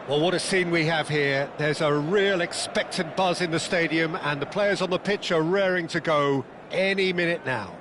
Well, what a scene we have here. There's a real expectant buzz in the stadium, and the players on the pitch are raring to go any minute now.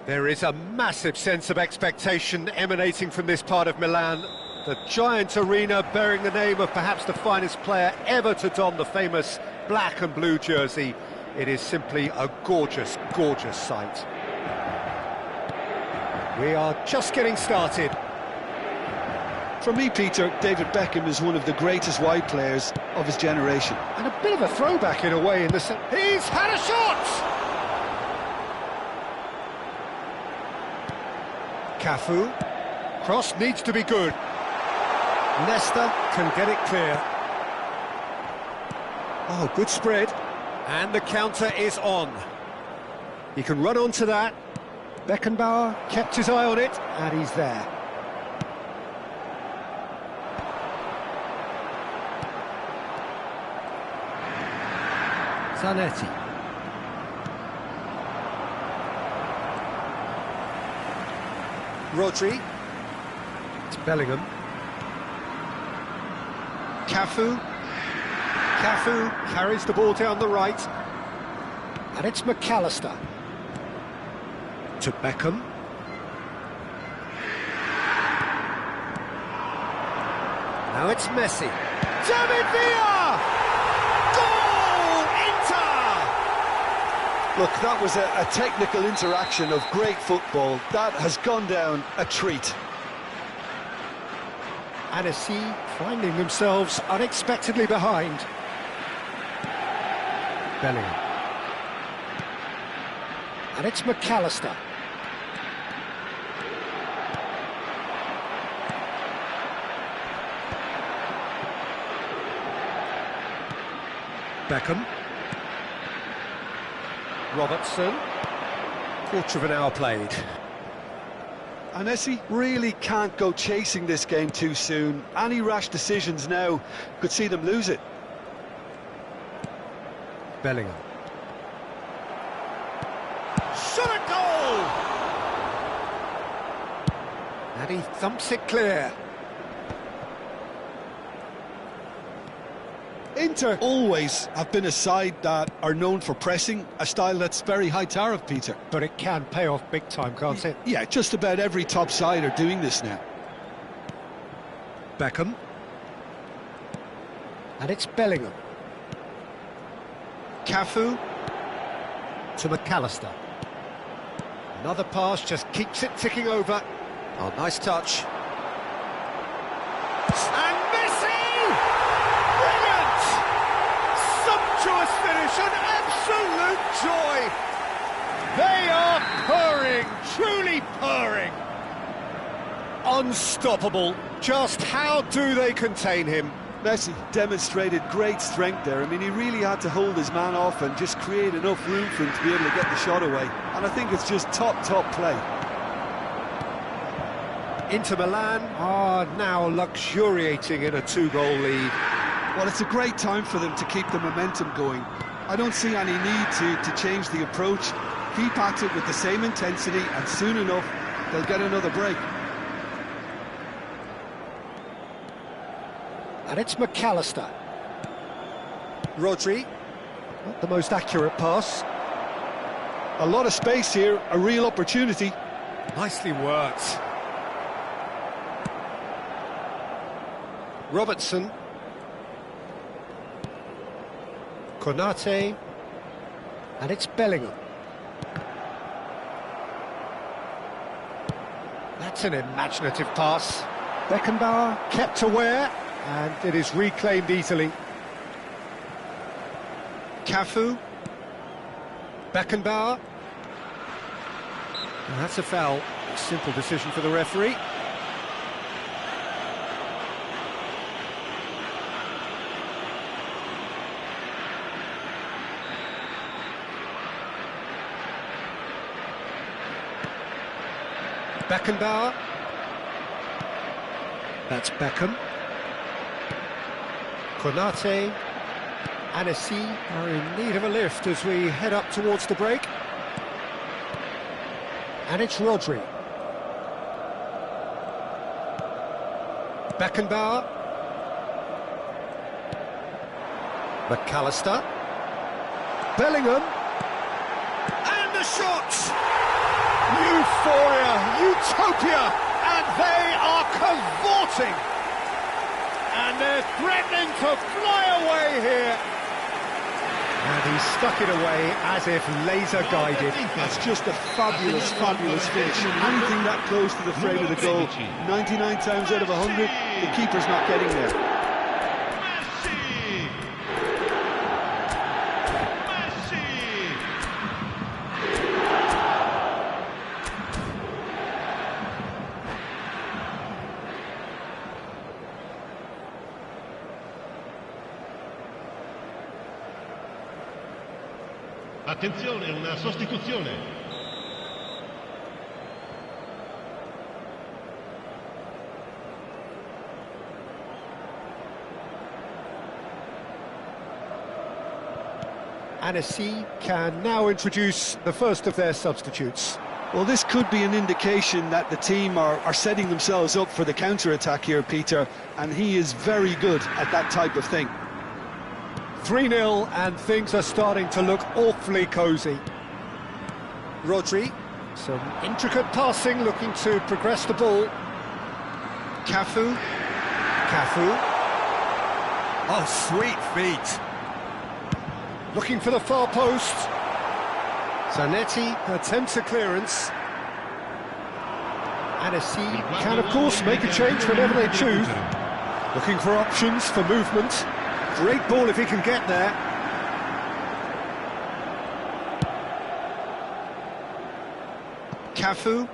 There is a massive sense of expectation emanating from this part of Milan. The giant arena bearing the name of perhaps the finest player ever to don the famous black and blue jersey. It is simply a gorgeous, gorgeous sight. We are just getting started. For me, Peter, David Beckham is one of the greatest wide players of his generation. And a bit of a throwback in a way in the sense. He's had a shot! Cafu. Cross needs to be good. Leicester can get it clear. Oh, good spread. And the counter is on. He can run onto that. Beckenbauer kept his eye on it, and he's there. Zanetti. Rodri. It's Bellingham. Cafu. Cafu carries the ball down the right. And it's McAllister. To Beckham. Now it's Messi. David Villa! Goal! Inter! Look, that was a technical interaction of great football. That has gone down a treat. Anagata finding themselves unexpectedly behind. Bellingham. And it's McAllister. Beckham. Robertson. Quarter of an hour played. Anesi really can't go chasing this game too soon. Any rash decisions now could see them lose it. Bellingham. Shot a goal! And he thumps it clear. Inter always have been a side that are known for pressing, a style that's very high tariff, Peter. But it can pay off big time, can't it? Yeah, just about every top side are doing this now. Beckham. And it's Bellingham. Cafu. To McAllister. Another pass just keeps it ticking over. Oh, nice touch. And Messi! Brilliant! Sumptuous finish, an absolute joy! They are purring, truly purring. Unstoppable. Just how do they contain him? Messi demonstrated great strength there. I mean, he really had to hold his man off and just create enough room for him to be able to get the shot away. And I think it's just top play. Inter Milan are now luxuriating in a 2-goal lead. Well, it's a great time for them to keep the momentum going. I don't see any need to change the approach. Keep at it with the same intensity, and soon enough, they'll get another break. And it's McAllister. Rodri. Not the most accurate pass. A lot of space here, a real opportunity. Nicely worked. Robertson. Konate. And it's Bellingham. That's an imaginative pass. Beckenbauer kept aware. And it is reclaimed easily. Cafu. Beckenbauer. And that's a foul. A simple decision for the referee. Beckenbauer. That's Beckham. Konate, Anagata are in need of a lift as we head up towards the break. And it's Rodri. Beckenbauer. McAllister. Bellingham. And the shot! Euphoria, utopia, and they are cavorting. And they're threatening to fly away here. And he stuck it away as if laser-guided. That's just a fabulous, fabulous finish. Anything that close to the frame of the goal, 99 times out of 100, the keeper's not getting there. Attenzione, una sostituzione. Anagata can now introduce the first of their substitutes. Well, this could be an indication that the team are setting themselves up for the counter-attack here, Peter, and he is very good at that type of thing. 3-0 and things are starting to look awfully cosy. Rodri, some intricate passing, looking to progress the ball. Cafu. Oh, sweet feet. Looking for the far post. Zanetti attempts a clearance. Anagata can, of course, make a change whenever they choose. Looking for options for movement. Great ball if he can get there. Cafu.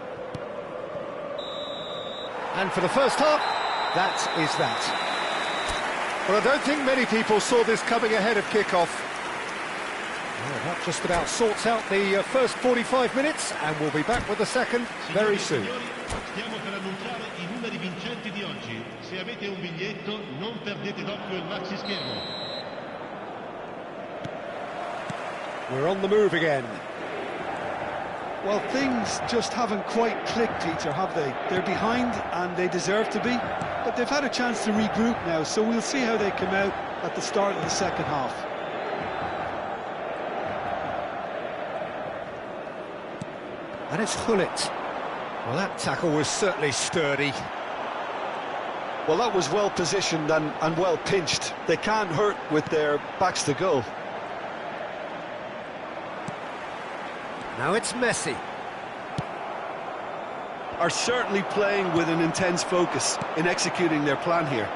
And for the first half, that is that. Well, I don't think many people saw this coming ahead of kick-off. Well, that just about sorts out the first 45 minutes, and we'll be back with the second very soon. Stiamo per annunciare I numeri vincenti di oggi. Se avete un biglietto, non perdete d'occhio il maxi schermo. We're on the move again. Well, things just haven't quite clicked, Peter, have they? They're behind, and they deserve to be, but they've had a chance to regroup now, so we'll see how they come out at the start of the second half. And it's Hullet. Well, that tackle was certainly sturdy. Well, that was well positioned and well pinched. They can't hurt with their backs to goal. Now it's Messi. Are certainly playing with an intense focus in executing their plan here.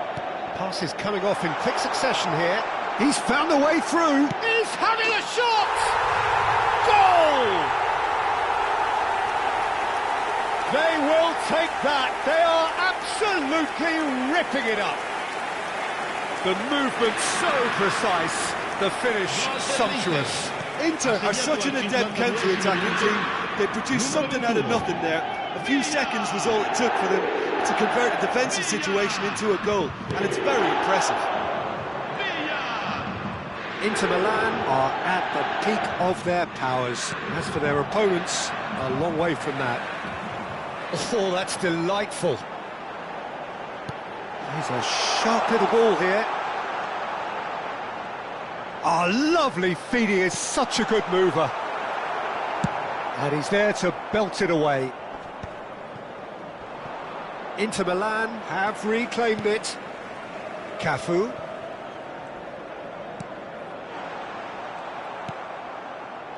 Pass is coming off in quick succession here. He's found a way through. He's having a shot! Goal! They will take that. They are absolutely ripping it up. The movement so precise, the finish sumptuous. Inter are such an adept counter-attacking team. They produced something out of nothing there. A few seconds was all it took for them to convert a defensive situation into a goal, and it's very impressive. Inter Milan are at the peak of their powers. As for their opponents, a long way from that. Oh, that's delightful. Here's a sharp little ball here. Oh, lovely feet. He is such a good mover. And he's there to belt it away. Inter Milan have reclaimed it. Cafu.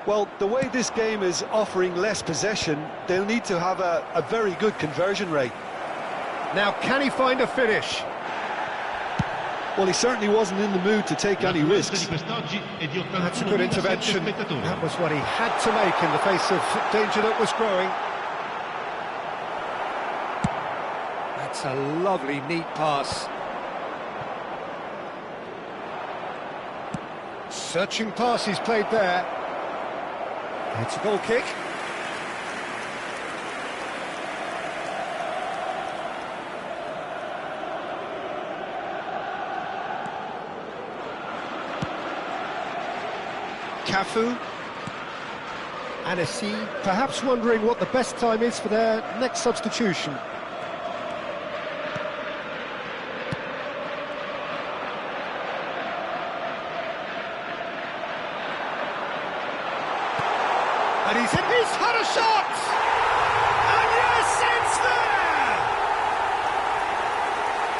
Well, the way this game is offering less possession, they'll need to have a very good conversion rate. Now, can he find a finish? Well, he certainly wasn't in the mood to take any risks. That's a good intervention. That was what he had to make in the face of danger that was growing. That's a lovely, neat pass. Searching pass he's played there. It's a goal kick. Cafu. Anagata, perhaps wondering what the best time is for their next substitution. He's had a shot! And yes, it's there!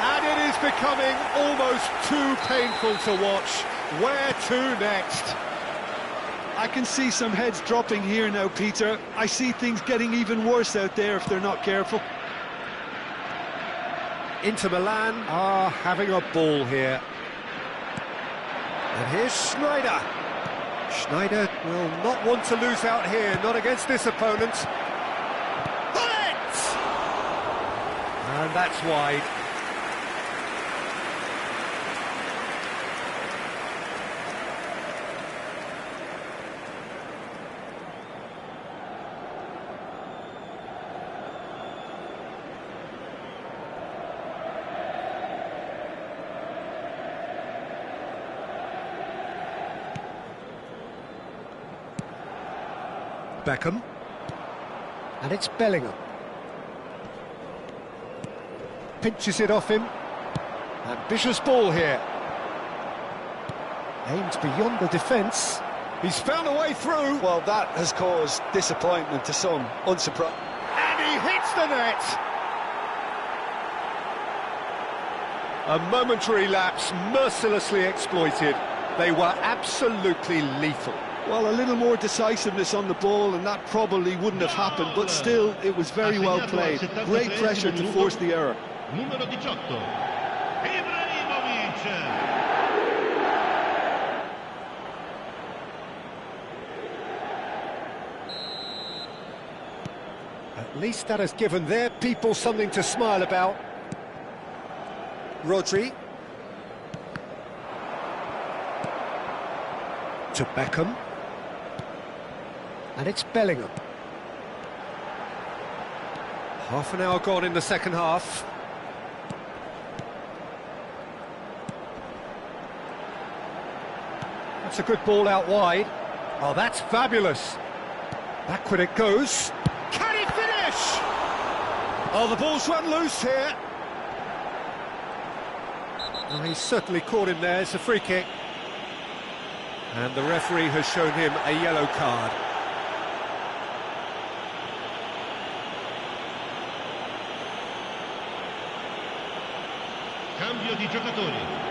And it is becoming almost too painful to watch. Where to next? I can see some heads dropping here now, Peter. I see things getting even worse out there if they're not careful. Inter Milan are having a ball here. And here's Schneider. Schneider will not want to lose out here, not against this opponent. Bullet! And that's wide. Beckham, and it's Bellingham. Pinches it off him. Ambitious ball here. Aimed beyond the defence. He's found a way through. Well, that has caused disappointment to some, unsurprising. And he hits the net. A momentary lapse, mercilessly exploited. They were absolutely lethal. Well, a little more decisiveness on the ball and that probably wouldn't have happened, but still, it was very well played. Great pressure to force the error. Numero 18, Ibrahimovic. At least that has given their people something to smile about. Rodri. To Beckham. And it's Bellingham. Half an hour gone in the second half. That's a good ball out wide. Oh, that's fabulous. Backward it goes. Can he finish? Oh, the ball's run loose here. Oh, he's certainly caught him there. It's a free kick. And the referee has shown him a yellow card. Cambio di giocatori.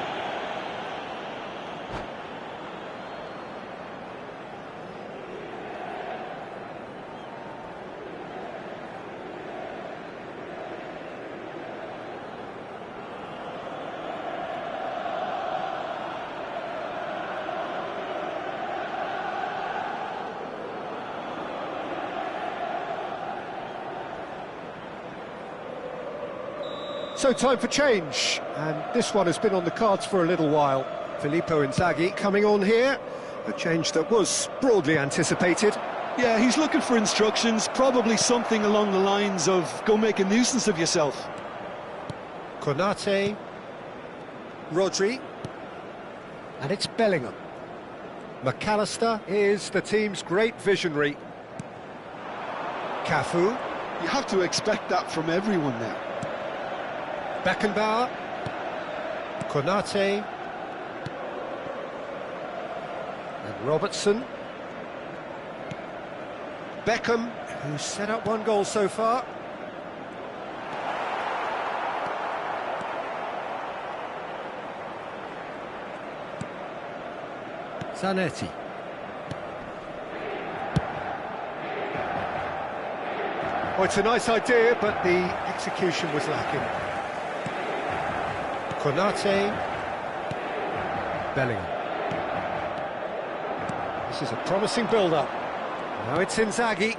So time for change, and this one has been on the cards for a little while. Filippo Inzaghi coming on here, a change that was broadly anticipated. Yeah, he's looking for instructions, probably something along the lines of go make a nuisance of yourself. Konate, Rodri, and it's Bellingham. McAllister is the team's great visionary. Cafu. You have to expect that from everyone now. Beckenbauer, Konate, and Robertson. Beckham, who's set up one goal so far. Zanetti. Oh, it's a nice idea, but the execution was lacking. Konate, Bellingham. This is a promising build-up. Now it's Inzaghi.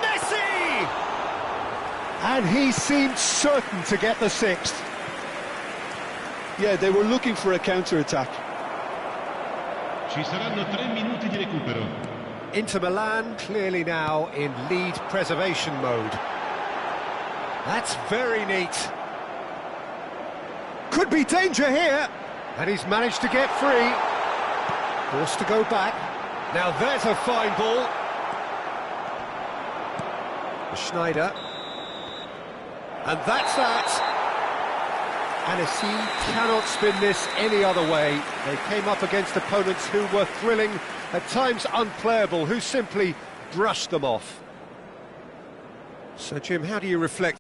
Messi! And he seemed certain to get the sixth. Yeah, they were looking for a counter-attack. Ci saranno 3 minuti di recupero. Inter Milan clearly now in lead preservation mode. That's very neat. Could be danger here, and he's managed to get free. Forced to go back. Now there's a fine ball. Schneider. And that's that. Annecy cannot spin this any other way. They came up against opponents who were thrilling, at times unplayable, who simply brushed them off. So, Jim, how do you reflect